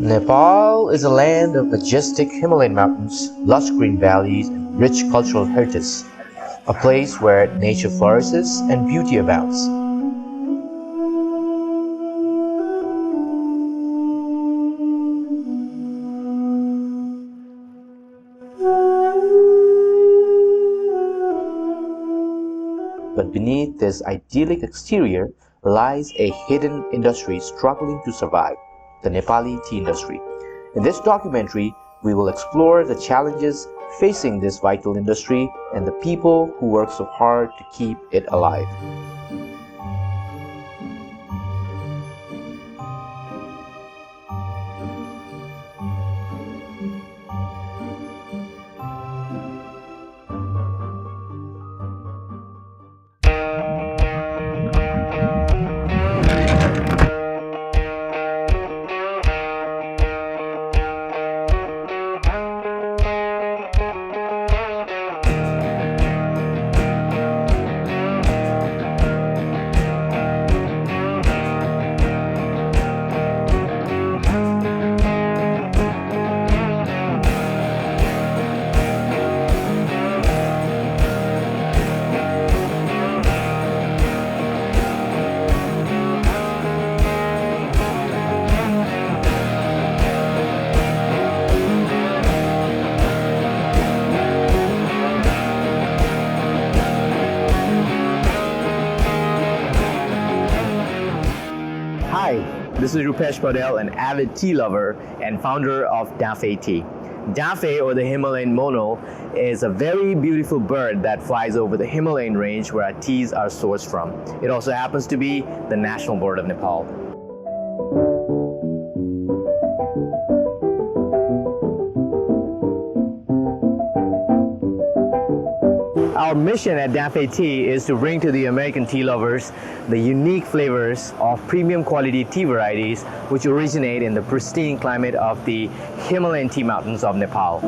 Nepal is a land of majestic Himalayan mountains, lush green valleys, and rich cultural heritage, a place where nature flourishes and beauty abounds. But beneath this idyllic exterior lies a hidden industry struggling to survive, the Nepali tea industry. In this documentary, we will explore the challenges facing this vital industry and the people who work so hard to keep it alive. Hi, this is Rupesh Patel, an avid tea lover and founder of Danfe Tea. Danfe, or the Himalayan mono, is a very beautiful bird that flies over the Himalayan range where our teas are sourced from. It also happens to be the national bird of Nepal. Our mission at Danfe Tea is to bring to the American tea lovers the unique flavors of premium quality tea varieties which originate in the pristine climate of the Himalayan tea mountains of Nepal.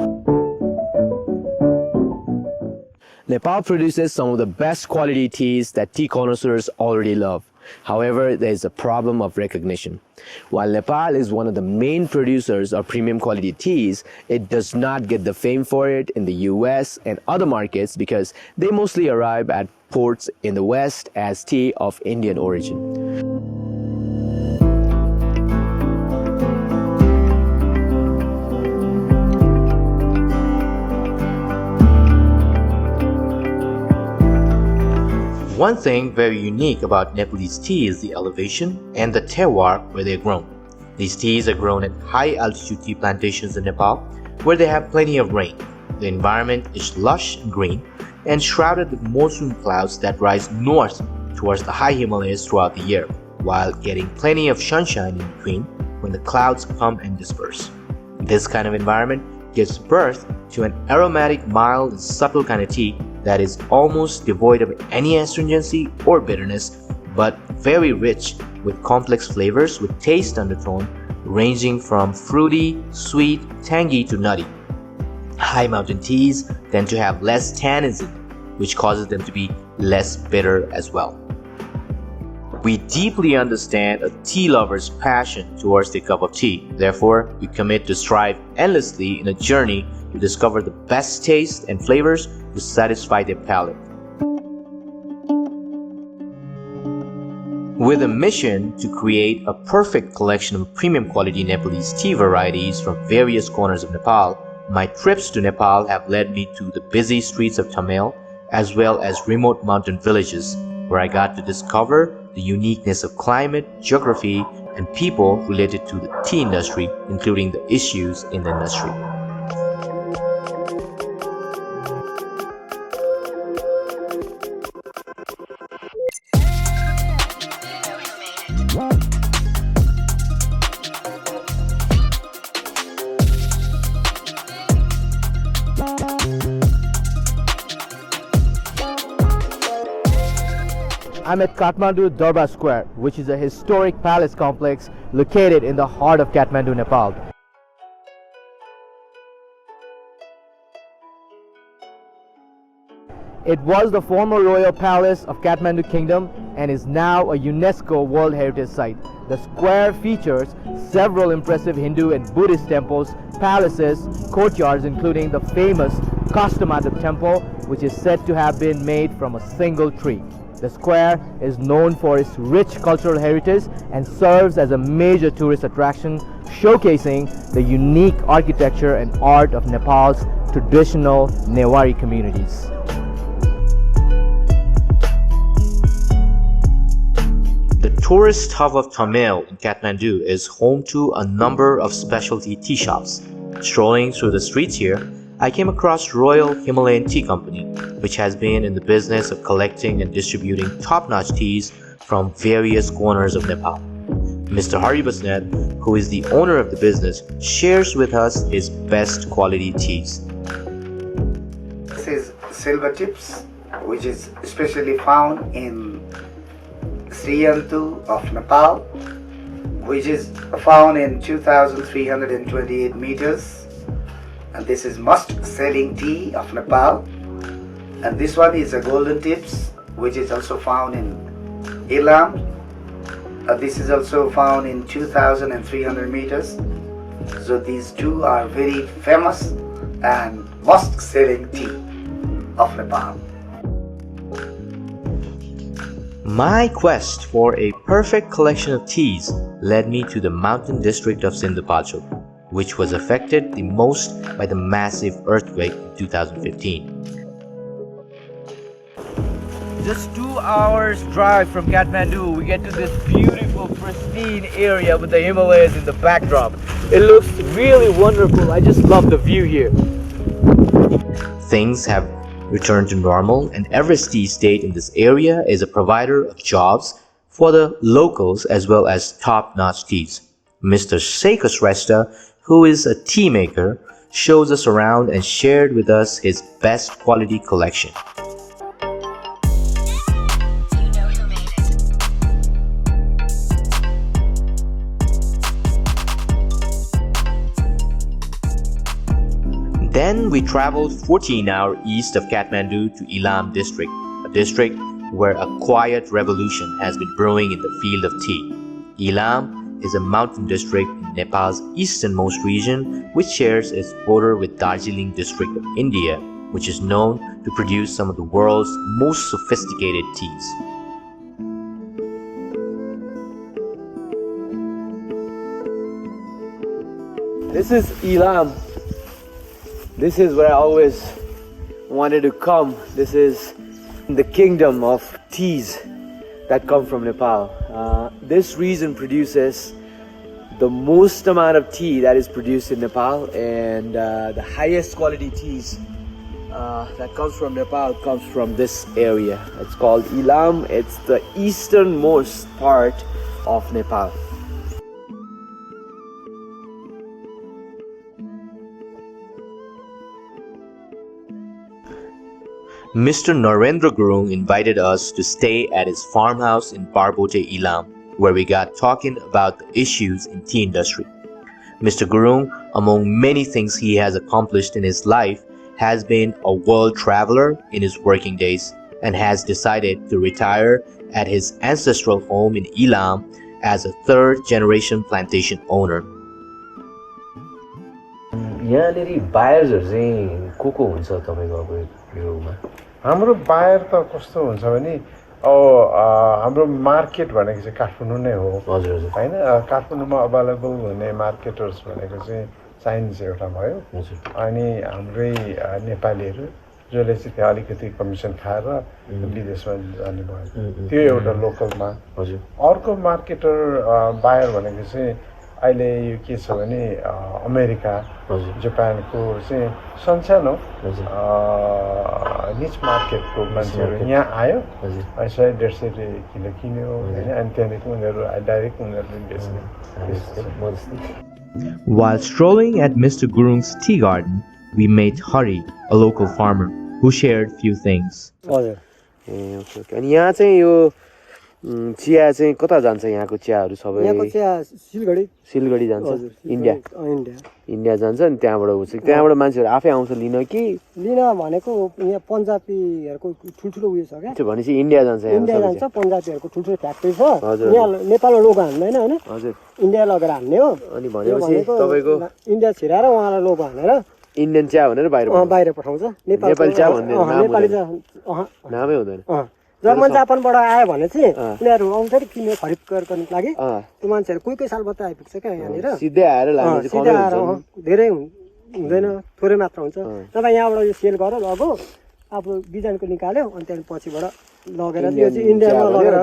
Nepal produces some of the best quality teas that tea connoisseurs already love. However, there is a problem of recognition. While Nepal is one of the main producers of premium quality teas, it does not get the fame for it in the US and other markets because they mostly arrive at ports in the West as tea of Indian origin. One thing very unique about Nepalese tea is the elevation and the terroir where they are grown. These teas are grown at high altitude tea plantations in Nepal where they have plenty of rain. The environment is lush and green and shrouded with monsoon clouds that rise north towards the high Himalayas throughout the year, while getting plenty of sunshine in between when the clouds come and disperse. This kind of environment gives birth to an aromatic, mild, and subtle kind of tea that is almost devoid of any astringency or bitterness, but very rich with complex flavors with taste undertone ranging from fruity, sweet, tangy to nutty. High mountain teas tend to have less tannins in them, which causes them to be less bitter as well. We deeply understand a tea lover's passion towards their cup of tea. Therefore, we commit to strive endlessly in a journey to discover the best taste and flavors to satisfy their palate. With a mission to create a perfect collection of premium quality Nepalese tea varieties from various corners of Nepal, my trips to Nepal have led me to the busy streets of Tamil as well as remote mountain villages where I got to discover the uniqueness of climate, geography, and people related to the tea industry, including the issues in the industry. I'm at Kathmandu Darbar Square, which is a historic palace complex located in the heart of Kathmandu, Nepal. It was the former royal palace of Kathmandu Kingdom and is now a UNESCO World Heritage Site. The square features several impressive Hindu and Buddhist temples, palaces, courtyards, including the famous Kastamadap Temple, which is said to have been made from a single tree. The square is known for its rich cultural heritage and serves as a major tourist attraction, showcasing the unique architecture and art of Nepal's traditional Newari communities. The tourist hub of Thamel in Kathmandu is home to a number of specialty tea shops. Strolling through the streets here, I came across Royal Himalayan Tea Company, which has been in the business of collecting and distributing top-notch teas from various corners of Nepal. Mr. Haribasnet, who is the owner of the business, shares with us his best quality teas. This is silver tips, which is especially found in Sriyantu of Nepal, which is found in 2,328 meters. And this is must-selling tea of Nepal. And this one is a golden tips, which is also found in Elam. This is also found in 2,300 meters. So these two are very famous and must-selling tea of Nepal. My quest for a perfect collection of teas led me to the mountain district of Sindhupalchok, which was affected the most by the massive earthquake in 2015. Just 2 hours drive from Kathmandu, we get to this beautiful, pristine area with the Himalayas in the backdrop. It looks really wonderful. I just love the view here. Things have returned to normal, and Everest Tea Estate in this area is a provider of jobs for the locals as well as top-notch teas. Mr. Seikos Resta, who is a tea maker, shows us around and shared with us his best quality collection. Then we traveled 14 hours east of Kathmandu to Elam district, a district where a quiet revolution has been brewing in the field of tea. Elam is a mountain district in Nepal's easternmost region, which shares its border with Darjeeling district of India, which is known to produce some of the world's most sophisticated teas. This is Elam. This is where I always wanted to come. This is the kingdom of teas that come from Nepal. This region produces the most amount of tea that is produced in Nepal, and the highest quality teas that comes from Nepal comes from this area. It's called Elam. It's the easternmost part of Nepal. Mr. Narendra Gurung invited us to stay at his farmhouse in Barbote, Elam, where we got talking about the issues in tea industry. Mr. Gurung, among many things he has accomplished in his life, has been a world traveler in his working days and has decided to retire at his ancestral home in Elam as a third-generation plantation owner. यहाँनेरि बायर्सहरु चाहिँ को हुन्छ तपाईको अब Yoma हाम्रो buyer त कस्तो हुन्छ भने हाम्रो मार्केट भनेको चाहिँ काठमाडौँ नै हो हजुर हजुर हैन काठमाडौँमा अवेलेबल हुने मार्केटर्स भनेको चाहिँ चाइनिज एउटा भयो अनि हाम्रै नेपालीहरु जसले चाहिँ त्यहाँ अलिकति कमिसन खाएर विदेशमा जाने भयो त्यो एउटा लोकलमा हजुर अर्को मार्केटर बायर भनेको चाहिँ अहिले यो के छ भने अमेरिका जापानको चाहिँ संसानो निच मार्केटको मान्छेहरू यहाँ आयो 100-150 किलो किन्यो हैन अनि त्यहाँदेखि उनीहरू डाइरेक्ट उनीहरूले बेच्ने. While strolling at Mr. Gurung's tea garden, we met Hari, a local farmer, who shared few things. हजुर ए ओके अनि यहाँ चाहिँ यो चिया चाहिँ कता जान्छ यहाँको चियाहरू सबै यहाँको चिया सिलगढी जान्छ इन्डिया इन्डिया जान्छ नि त्यहाँबाट हुन्छ त्यहाँबाट मान्छेहरू आफै आउँछ लिन कि लिन भनेको यहाँ पन्जाबीहरूको ठुल्ठुलो उयो छ क्या त्यो भनेपछि इन्डिया जान्छ इन्डिया जान्छ पन्जाबीहरूको ठुल्ठुलो फ्याक्ट्री छ यहाँ नेपालमा लोगो हान्दैन होइन हजुर इन्डिया लगेर हान्ने हो अनि भनेपछि तपाईँको इन्डिया छिराएर उहाँलाई लोगो हानेर इन्डियन चिया भनेर बाहिर पठाउँछ नेपाली चिया भन्ने नेपाली नामै हुँदैन जर्मन जापानबाट आयो भने चाहिँ उनीहरू आउँछ नि किन्ने खरिद गर्नको लागि त्यो मान्छेहरू कोही साल मात्रै आइपुग्छ क्या यहाँनिर सिधै आएर लाने सिधै आएर धेरै हुँदैन थोरै मात्र हुन्छ तपाईँ यहाँबाट यो सेल गर लगो आफ्नो बिजनको निकाल्यो अनि त्यहाँदेखि पछिबाट लगेर यो चाहिँ इन्डियामा लगेर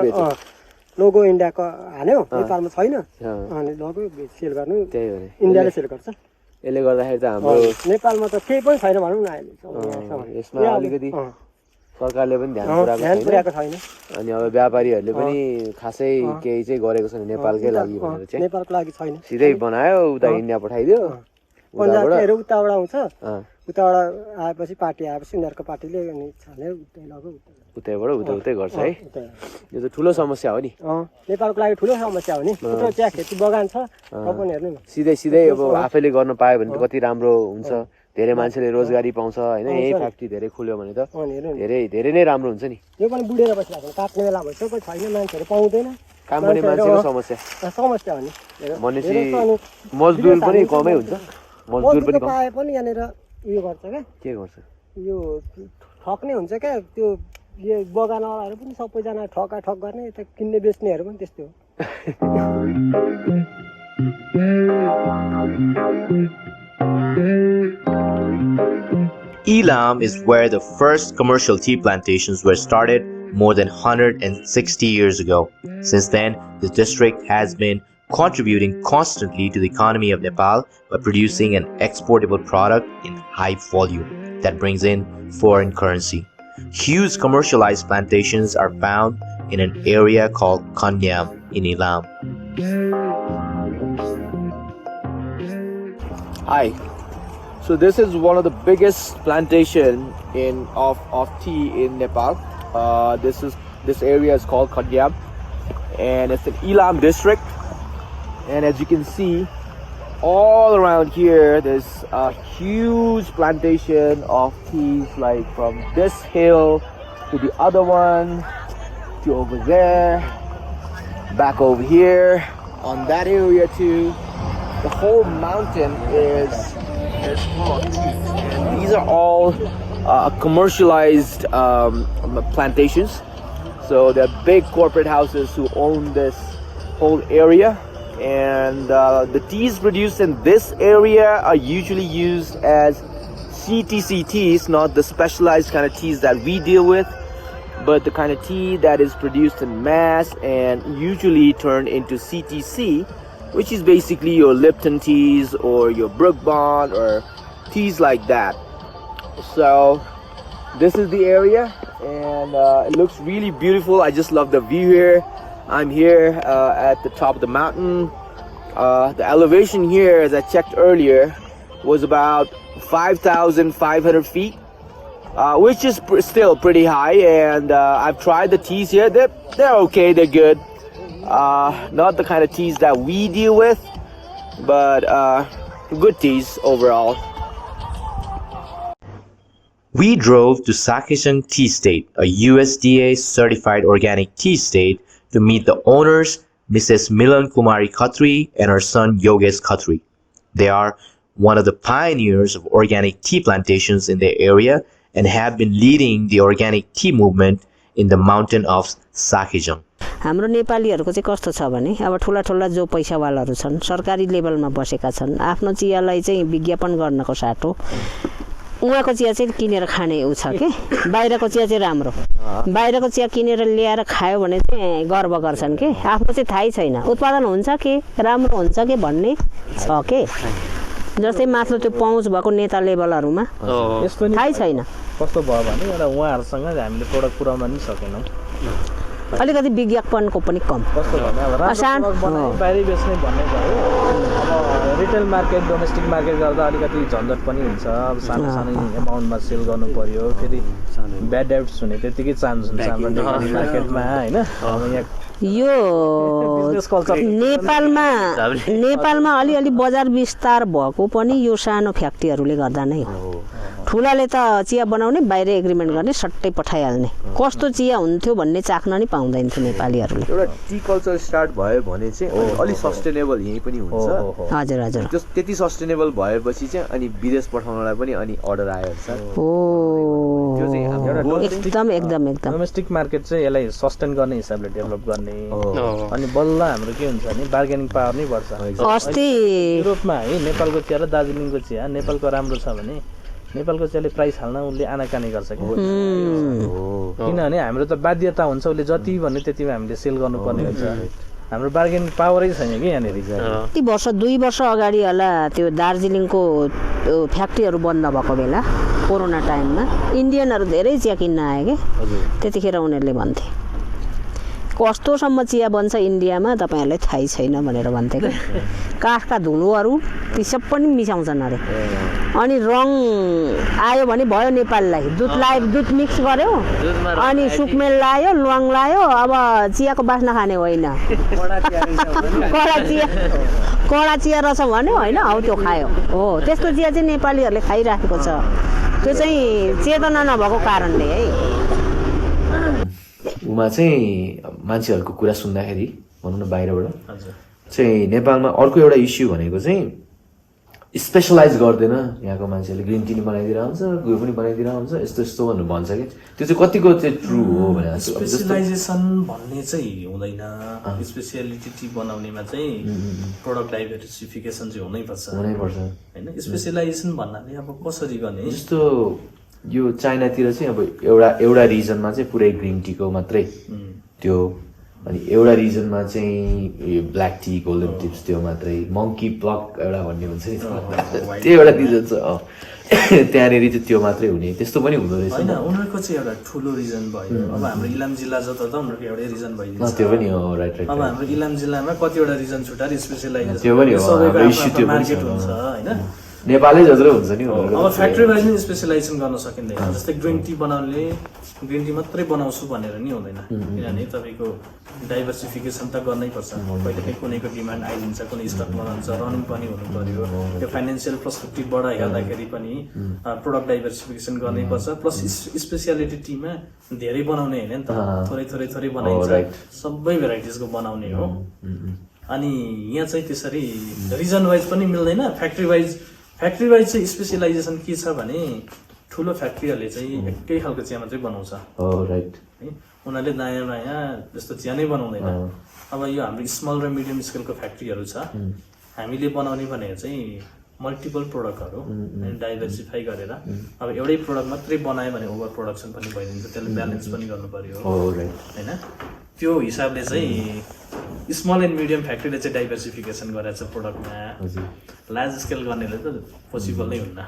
लोगो इन्डियाको हान्यो नेपालमा छैन अनि लगो सेल गर्नु इन्डियाले सेल गर्छ यसले गर्दाखेरि त हाम्रो नेपालमा त केही पनि छैन भनौँ न अहिले यसमा अलिकति सरकारले पनि ध्यान पुर्याएको छैन अनि अब व्यापारीहरूले पनि खासै केही चाहिँ गरेको छैन नेपालकै लागि भनेर चाहिँ नेपालको लागि छैन सिधै बनायो उता इन्डिया पठाइदियो पन्जाबीहरू उताबाट आउँछ उताबाट आएपछि पार्टी आएपछि उनीहरूको पार्टीले अनि छानेर उतैबाट उतै गर्छ है यो त ठुलो समस्या हो नि नेपालको लागि ठुलो समस्या हो नि थुप्रो चिया खेती बगान छ पनि हेर्नु सिधै अब आफैले गर्न पायो भने त कति राम्रो हुन्छ धेरै मान्छेले रोजगारी पाउँछ होइन यही फ्याक्ट्री धेरै खुल्यो भने त धेरै नै राम्रो हुन्छ नि यो पनि बुढेर बसिरहेको काट्ने बेला भइसक्यो छैन मान्छेहरू पाउँदैन काम गर्ने मान्छेको समस्या हो नि भनेपछि मजदुर पनि कमै हुन्छ मजदुर पनि पाए पनि यहाँनिर उयो गर्छ क्या के गर्छ यो ठग्ने हुन्छ क्या त्यो यो बगानवालाहरू पनि सबैजना ठक गर्ने यता किन्ने बेच्नेहरू पनि त्यस्तै हो Elam is where the first commercial tea plantations were started more than 160 years ago. Since then, the district has been contributing constantly to the economy of Nepal by producing an exportable product in high volume that brings in foreign currency. Huge commercialized plantations are found in an area called Kanyam in Elam. Hi. So this is one of the biggest plantation of tea in Nepal. This area is called Kanyam, and it's in Elam district. And as you can see, all around here there's a huge plantation of teas, like from this hill to the other one to over there, back over here on that area too. The whole mountain is full of tea, and these are all commercialized plantations. So they're big corporate houses who own this whole area, and the teas produced in this area are usually used as CTC teas, not the specialized kind of teas that we deal with, but the kind of tea that is produced in mass and usually turned into CTC, which is basically your Lipton teas or your Brook Bond or teas like that. So this is the area, and it looks really beautiful. I just love the view here. I'm here at the top of the mountain. The elevation here, as I checked earlier, was about 5,500 feet, which is still pretty high. And I've tried the teas here. They're okay. They're good. Not the kind of teas that we deal with, but good teas overall. We drove to Sakishan Tea Estate, a USDA certified organic tea estate, to meet the owners, Mrs. Milan Kumari Khatri and her son Yogesh Khatri. They are one of the pioneers of organic tea plantations in their area and have been leading the organic tea movement in the mountain of Sakishan. हाम्रो नेपालीहरुको चाहिँ कस्तो छ भने अब ठुला ठुला जो पैसावालाहरु छन् सरकारी लेभलमा बसेका छन् आफ्नो चियालाई चाहिँ विज्ञापन गर्नको साटो उहाँको चिया चाहिँ किनेर खाने उ छ के बाहिरको चिया चाहिँ राम्रो बाहिरको चिया किनेर ल्याएर खायो भने चाहिँ गर्व गर्छन् के आफ्नो चाहिँ थाहै छैन उत्पादन हुन्छ के राम्रो हुन्छ के भन्ने छ के जस्तै मात्र त्यो पहुँच भएको नेता लेभलहरुमा थाहै छैन कस्तो भयो भने एउटा उहाँहरुसँग हामीले प्रोडक्ट पुर्याउन नि सकेनौं अलिकति विज्ञापनको पनि कम कस्तो भने अब राम्रो बनाइ बाहिर बेच्ने भन्ने भयो अब रिटेल मार्केट डोमेस्टिक मार्केट गर्दा अलिकति झन्झट पनि हुन्छ अब सानो सानो अमाउन्टमा सेल गर्नु पर्यो फेरि ब्याड डेब्ट्स हुने त्यतिकै चान्स हुन्छ हाम्रो नेपाली मार्केटमा हैन अब यहाँ यो नेपालमा अलिअलि बजार विस्तार भएको पनि यो सानो फ्याक्ट्रीहरूले गर्दा नै हो। ठुलाले त चिया बनाउने बाहिर एग्रिमेन्ट गर्ने सट्टै पठाइहाल्ने, कस्तो चिया हुन्थ्यो भन्ने चाख्न नि पाउँदैन थियो नेपालीहरूले। एउटा टी कल्चर स्टार्ट भयो भने चाहिँ अलि सस्टेनेबल यहीँ पनि हुन्छ। हजुर हजुर, त्यति सस्टेनेबल भएपछि चाहिँ अनि विदेश पठाउनलाई पनि अनि अर्डर आइहाल्छ। एकदम एकदम एकदम डोमेस्टिक मार्केट चाहिँ यसलाई सस्टेन गर्ने हिसाबले डेभलप गर्ने, अनि बल्ल हाम्रो के हुन्छ भने बार्गेनिङ पावर नै बढ्छ। अस्ति युरोपमा है नेपालको चिया र दार्जिलिङको चिया, नेपालको राम्रो छ भने नेपालको चियाले प्राइस हाल्न उसले आनाकानी गर्छ कि, किनभने हाम्रो त बाध्यता हुन्छ, उसले जति भन्यो त्यतिमा हामीले सेल गर्नुपर्ने हुन्छ। हाम्रो बार्गेनिङ पावरै छैन कि यहाँनिर। कति वर्ष 2 वर्ष अगाडि होला त्यो दार्जिलिङको फ्याक्ट्रीहरू बन्द भएको बेला कोरोना टाइममा इन्डियनहरू धेरै चिया किन्न आए कि, त्यतिखेर उनीहरूले भन्थे कस्तोसम्म चिया बन्छ इन्डियामा तपाईँहरूलाई थाहै छैन भनेर भन्थे कि। काठका धुलोहरू ती सब पनि मिसाउँछन् अरे, अनि रङ आयो भने भयो नेपाललाई, दुध मिक्स गर्यो अनि सुकमेल लायो, ल्वाङ लायो, अब चियाको बास्ना खाने होइन, कडा चिया रहेछ भन्यो होइन, हौ त्यो खायो हो। त्यस्तो चिया चाहिँ नेपालीहरूले खाइराखेको छ, त्यो चाहिँ चेतना नभएको कारणले है। उमा चाहिँ मान्छेहरूको कुरा सुन्दाखेरि भनौँ न बाहिरबाट चाहिँ नेपालमा अर्को एउटा इस्यु भनेको चाहिँ स्पेसलाइज गर्दैन यहाँको मान्छेले। ग्रिन टी बनाइदिएर हुन्छ, गुड पनि बनाइदिएर हुन्छ, यस्तो यस्तो भनेर भन्छ कि त्यो चाहिँ कतिको चाहिँ ट्रु हो भनेर। स्पेसलाइजेसन भन्ने चाहिँ हुँदैन, स्पेसियालिटी टी बनाउनेमा चाहिँ प्रोडक्ट डाइभर्सिफिकेसन चाहिँ हुनैपर्छ होइन। स्पेसलाइजेसन भन्नाले अब कसरी गर्ने, जस्तो यो चाइनातिर चाहिँ अब एउटा रिजनमा चाहिँ पुरै ग्रिन टीको मात्रै त्यो, अनि एउटा रिजनमा चाहिँ ब्ल्याक टी, गोल्डन टिप्स त्यो मात्रै, मङ्की प्लक एउटा भन्ने हुन्छ नि त्यो एउटा रिजन छ। त्यहाँनिर चाहिँ त्यो मात्रै हुने त्यस्तो पनि हुँदो रहेछ होइन। उनीहरूको चाहिँ एउटा ठुलो रिजन भयो। अब हाम्रो इलाम जिल्ला जता त उनीहरूको एउटै रिजन भइदिन्छ। त्यो पनि हो, राइट राइट। अब हाम्रो इलाम जिल्लामा कतिवटा रिजन छुट्याएर स्पेसलाइजेसन त्यो पनि हो, सबैको इस्यु त्यो मार्केट हुन्छ होइन। नेपालै जत्रो हुन्छ नि। अब फ्याक्ट्री वाइज नै स्पेसलाइजेसन गर्न सकिँदैन। जस्तै ग्रिन टी बनाउनेले ग्रिन टी मात्रै बनाउँछु भनेर नि हुँदैन, किनभने तपाईँको डाइभर्सिफिकेसन त गर्नै पर्छ। कहिलेकाहीँ कुनैको डिमान्ड आइदिन्छ, कुनै स्टकमा रहन्छ, रनिङ पनि हुनु पर्यो। त्यो फाइनेन्सियल पर्सपेक्टिभबाट हेर्दाखेरि पनि प्रोडक्ट डाइभर्सिफिकेसन गर्नै पर्छ। प्लस स्पेसियालिटी टीमा धेरै बनाउने होइन नि त, थोरै बनाइन्छ, सबै भेराइटिजको बनाउने हो। अनि यहाँ चाहिँ त्यसरी रिजन वाइज पनि मिल्दैन। फ्याक्ट्री वाइज चाहिँ स्पेसलाइजेसन के छ भने ठुलो फ्याक्ट्रीहरूले चाहिँ एकै खालको चिया मात्रै बनाउँछ है, उनीहरूले नयाँ नयाँ त्यस्तो चिया नै बनाउँदैन। अब यो हाम्रो स्मल र मिडियम स्केलको फ्याक्ट्रीहरू छ, हामीले बनाउने भनेको चाहिँ मल्टिपल प्रोडक्टहरू डाइभर्सिफाई गरेर। अब एउटै प्रोडक्ट मात्रै बनायो भने ओभर प्रोडक्सन पनि भइदिन्छ, त्यसले ब्यालेन्स पनि गर्नु पर्यो होइन। त्यो हिसाबले चाहिँ स्मल एन्ड मिडियम फ्याक्ट्रीले चाहिँ डाइभर्सिफिकेसन गरेको छ प्रोडक्टमा। लार्ज स्केल गर्नेले त पोसिबल नै हुन्न।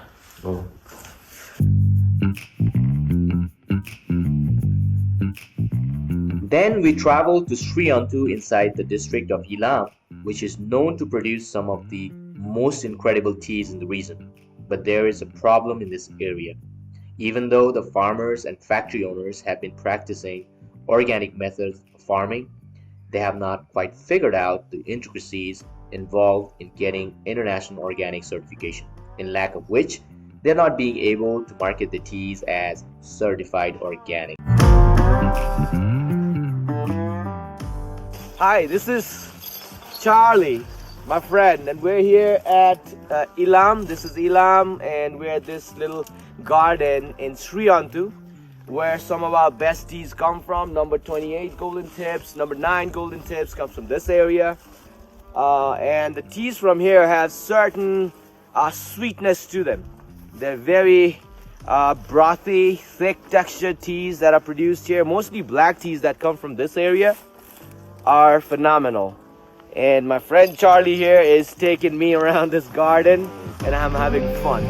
Then we traveled to Sriantu inside the district of Ilam, which is known to produce some of the most incredible teas in the region. But there is a problem in this area. Even though the farmers and factory owners have been practicing organic methods of farming, they have not quite figured out the intricacies involved in getting international organic certification, in lack of which they're not being able to market the teas as certified organic. Hi, this is Charlie, my friend, and we're here at Ilam. This is Ilam, and we're at this little garden in Sriantu, where some of our best teas come from. Number 28 Golden Tips, number 9 Golden Tips comes from this area. And the teas from here have certain sweetness to them. They're very brothy, thick textured teas that are produced here. Mostly black teas that come from this area are phenomenal. And my friend Charlie here is taking me around this garden, and I'm having fun.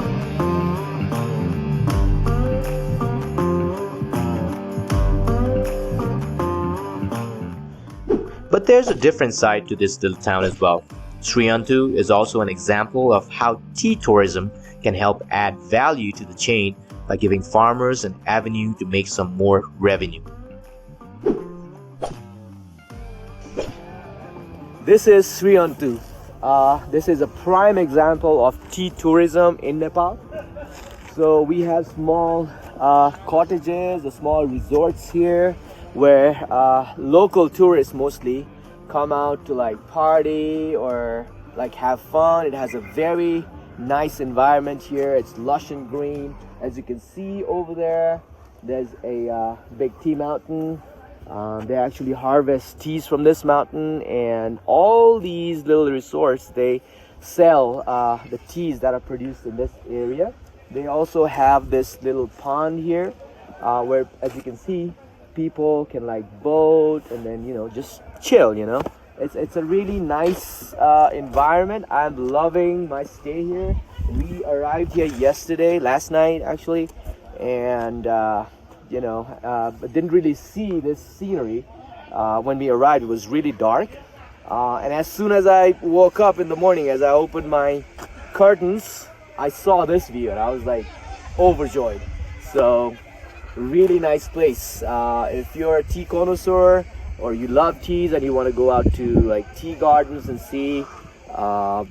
But there's a different side to this little town as well. Sriantu is also an example of how tea tourism can help add value to the chain by giving farmers an avenue to make some more revenue. This is Sriantu. This is a prime example of tea tourism in Nepal. So we have small cottages, small resorts here where local tourists mostly come out to like party or like have fun. It has a very nice environment here. It's lush and green. As you can see over there, there's a big tea mountain. They actually harvest teas from this mountain, and all these little resorts, they sell the teas that are produced in this area. They also have this little pond here where, as you can see, people can like boat and then, you know, just chill, you know. It's a really nice environment. I'm loving my stay here. We arrived here last night actually, and you know, but didn't really see this scenery when we arrived. It was really dark, and as soon as I woke up in the morning, as I opened my curtains, I saw this view and I was like overjoyed. So really nice place. If you're a tea connoisseur or you love teas and you want to go out to like tea gardens and see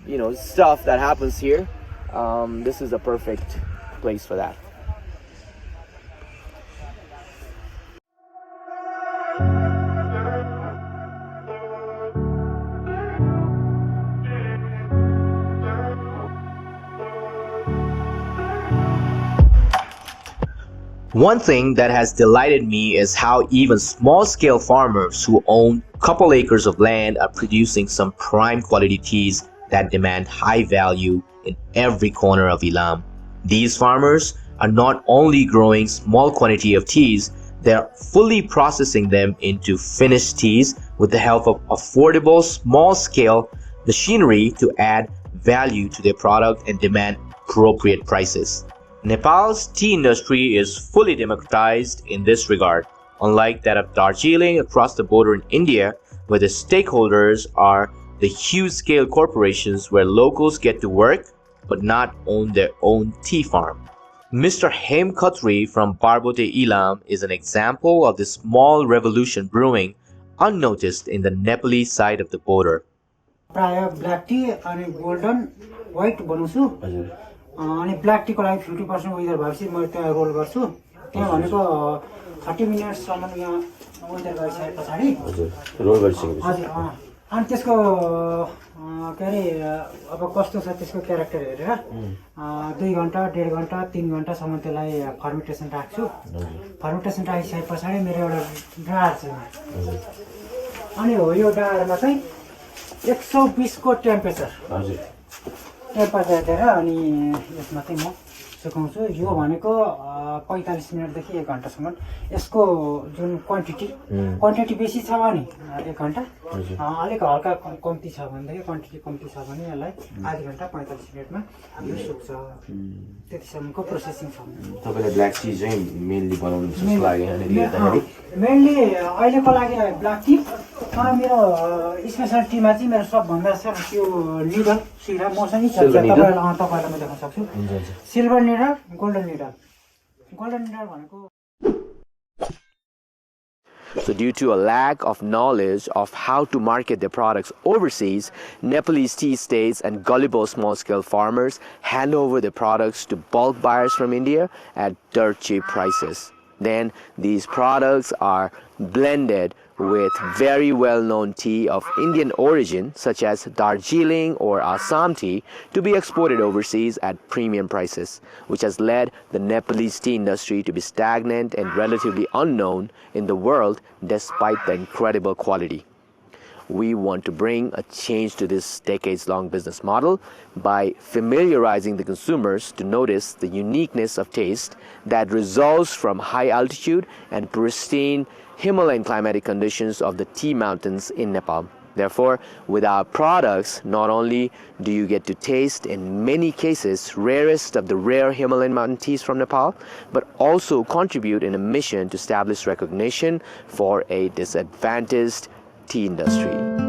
you know, stuff that happens here, this is a perfect place for that. One thing that has delighted me is how even small-scale farmers who own a couple acres of land are producing some prime quality teas that demand high value in every corner of Ilam. These farmers are not only growing small quantity of teas, they are fully processing them into finished teas with the help of affordable small-scale machinery to add value to their product and demand appropriate prices. Nepal's tea industry is fully democratized in this regard, unlike that of Darjeeling across the border in India, where the stakeholders are the huge-scale corporations where locals get to work but not own their own tea farm. Mr. Hem Khatri from Parbote Ilam is an example of the small revolution brewing unnoticed in the Nepalese side of the border. प्राय black tea अनि golden white बनाउँछु अनि black tea को लागि 50% weather भएपछि म त्यहाँ role गर्छु त्यहाँ भनेको 30 मिनेटसम्म यहाँ वेदर गरिसके पछाडी हजुर रोल गरिसकेपछि हजुर अनि त्यसको के अरे अब कस्तो छ त्यसको क्यारेक्टर हेरेर 2 घण्टा 1.5 घण्टा 3 घण्टासम्म त्यसलाई फर्मेन्टेसन राख्छु फर्मेन्टेसन राखिसके पछाडी मेरो एउटा ड्रायर छ अनि हो यो ड्रायरमा चाहिँ 120 को टेम्परेचर हजुर टेम्परेचर दिएर अनि यसमा चाहिँ म सुकाउँछु यो भनेको 45 मिनेटदेखि 1 घण्टासम्म यसको जुन क्वान्टिटी बेसी छ भने 1 घण्टा अलिक हल्का कम्ती छ भनेदेखि क्वान्टिटी कम्ती छ भने यसलाई आधा घण्टा 45 मिनेटमा यो सुक्छ त्यतिसम्मको प्रोसेसिङ छ तपाईले ब्ल्याक टी चाहिँ मेनली बनाउनु जस्तो लाग्यो अनि लिँदाखेरि मेनली अहिलेको लागि ब्ल्याक टी तर मेरो स्पेशलिटीमा चाहिँ मेरो सबभन्दा छ त्यो निडल सिरा मसँग छ तपाईलाई म देखाउन सक्छु सिल्भर निडल गोल्डन निडल भनेको So due to a lack of knowledge of how to market their products overseas, Nepalese tea estates and gullible small-scale farmers hand over their products to bulk buyers from India at dirt cheap prices. Then these products are blended with very well-known tea of Indian origin such as Darjeeling or Assam tea to be exported overseas at premium prices, which has led the Nepalese tea industry to be stagnant and relatively unknown in the world despite the incredible quality. We want to bring a change to this decades-long business model by familiarizing the consumers to notice the uniqueness of taste that results from high altitude and pristine Himalayan climatic conditions of the tea mountains in Nepal. Therefore, with our products, not only do you get to taste, in many cases, rarest of the rare Himalayan mountain teas from Nepal, but also contribute in a mission to establish recognition for a disadvantaged tea industry.